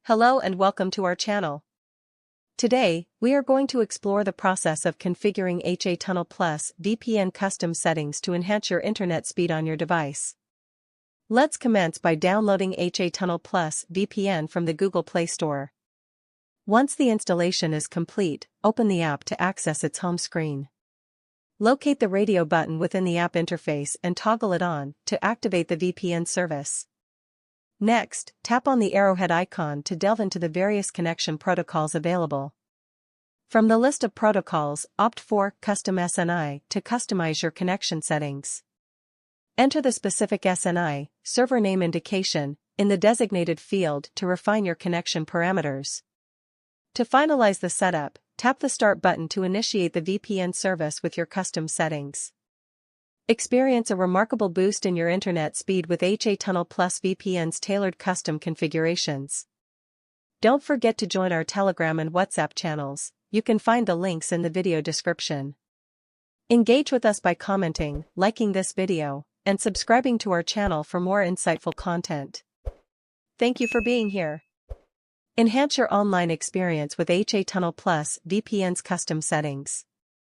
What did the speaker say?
Hello and welcome to our channel. Today, we are going to explore the process of configuring HA Tunnel Plus VPN custom settings to enhance your internet speed on your device. Let's commence by downloading HA Tunnel Plus VPN from the Google Play Store. Once the installation is complete, open the app to access its home screen. Locate the radio button within the app interface and toggle it on to activate the VPN service. Next, tap on the arrowhead icon to delve into the various connection protocols available. From the list of protocols, opt for Custom SNI to customize your connection settings. Enter the specific SNI, server name indication, in the designated field to refine your connection parameters. To finalize the setup, tap the Start button to initiate the VPN service with your custom settings. Experience a remarkable boost in your internet speed with HA Tunnel Plus VPN's tailored custom configurations. Don't forget to join our Telegram and WhatsApp channels. You can find the links in the video description. Engage with us by commenting, liking this video, and subscribing to our channel for more insightful content. Thank you for being here. Enhance your online experience with HA Tunnel Plus VPN's custom settings.